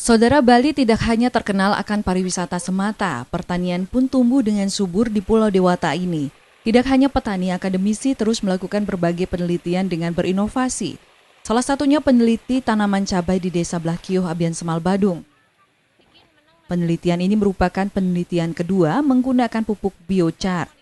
Saudara, Bali tidak hanya terkenal akan pariwisata semata, pertanian pun tumbuh dengan subur di Pulau Dewata ini. Tidak hanya petani, akademisi terus melakukan berbagai penelitian dengan berinovasi. Salah satunya peneliti tanaman cabai di Desa Blakio, Abian Semal, Badung. Penelitian ini merupakan penelitian kedua menggunakan pupuk biochar.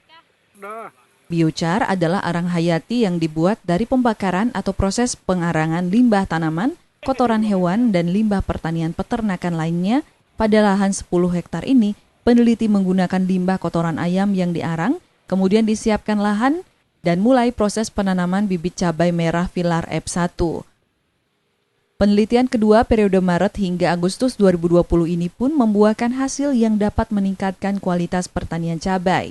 Biochar adalah arang hayati yang dibuat dari pembakaran atau proses pengarangan limbah tanaman, kotoran hewan, dan limbah pertanian peternakan lainnya. Pada lahan 10 hektar ini, peneliti menggunakan limbah kotoran ayam yang diarang, kemudian disiapkan lahan, dan mulai proses penanaman bibit cabai merah Pilar F1. Penelitian kedua periode Maret hingga Agustus 2020 ini pun membuahkan hasil yang dapat meningkatkan kualitas pertanian cabai.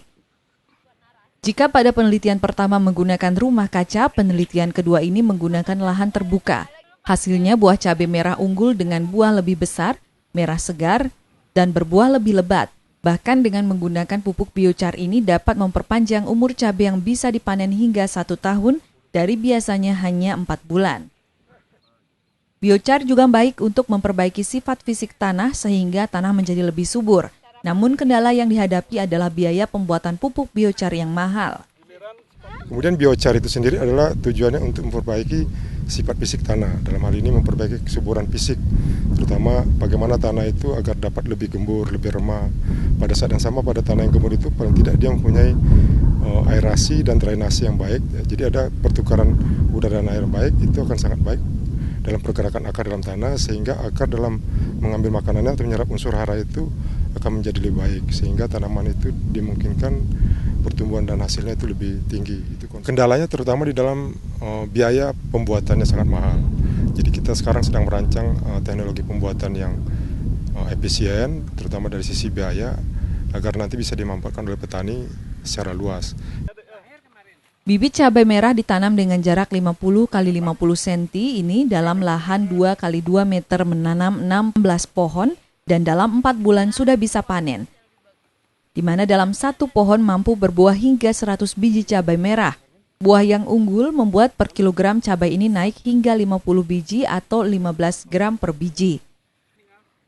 Jika pada penelitian pertama menggunakan rumah kaca, penelitian kedua ini menggunakan lahan terbuka. Hasilnya buah cabai merah unggul dengan buah lebih besar, merah segar, dan berbuah lebih lebat. Bahkan dengan menggunakan pupuk biochar ini dapat memperpanjang umur cabai yang bisa dipanen hingga 1 tahun dari biasanya hanya 4 bulan. Biochar juga baik untuk memperbaiki sifat fisik tanah sehingga tanah menjadi lebih subur. Namun kendala yang dihadapi adalah biaya pembuatan pupuk biochar yang mahal. Kemudian biochar itu sendiri adalah tujuannya untuk memperbaiki sifat fisik tanah. Dalam hal ini memperbaiki kesuburan fisik, terutama bagaimana tanah itu agar dapat lebih gembur, lebih remah. Pada saat yang sama pada tanah yang gembur itu paling tidak dia mempunyai aerasi dan drainasi yang baik. Jadi ada pertukaran udara dan air yang baik, itu akan sangat baik dalam pergerakan akar dalam tanah, sehingga akar dalam mengambil makanannya atau menyerap unsur hara itu akan menjadi lebih baik, sehingga tanaman itu dimungkinkan pertumbuhan dan hasilnya itu lebih tinggi. Kendalanya terutama di dalam biaya pembuatannya sangat mahal. Jadi kita sekarang sedang merancang teknologi pembuatan yang efisien, terutama dari sisi biaya, agar nanti bisa dimanfaatkan oleh petani secara luas. Bibit cabai merah ditanam dengan jarak 50 x 50 cm ini dalam lahan 2 x 2 meter menanam 16 pohon dan dalam 4 bulan sudah bisa panen. Di mana dalam satu pohon mampu berbuah hingga 100 biji cabai merah. Buah yang unggul membuat per kilogram cabai ini naik hingga 50 biji atau 15 gram per biji.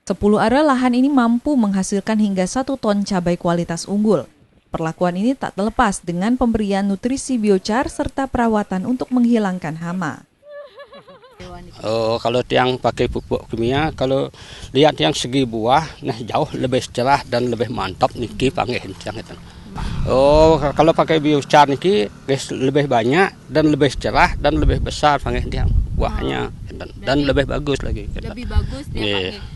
10 area lahan ini mampu menghasilkan hingga 1 ton cabai kualitas unggul. Perlakuan ini tak terlepas dengan pemberian nutrisi biochar serta perawatan untuk menghilangkan hama. Kalau yang pakai pupuk kimia, kalau lihat yang segi buah, nah jauh lebih cerah dan lebih mantap niki panggil yang itu. Kalau pakai biochar niki lebih banyak dan lebih cerah dan lebih besar panggil yang buahnya dan lebih bagus lagi. Lebih bagus dia pakai.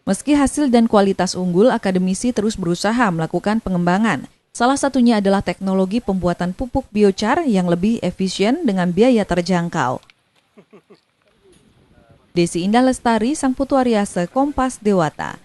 Meski hasil dan kualitas unggul, akademisi terus berusaha melakukan pengembangan. Salah satunya adalah teknologi pembuatan pupuk biochar yang lebih efisien dengan biaya terjangkau. Desi Indah Lestari, Sang Putu Ariase, Kompas Dewata.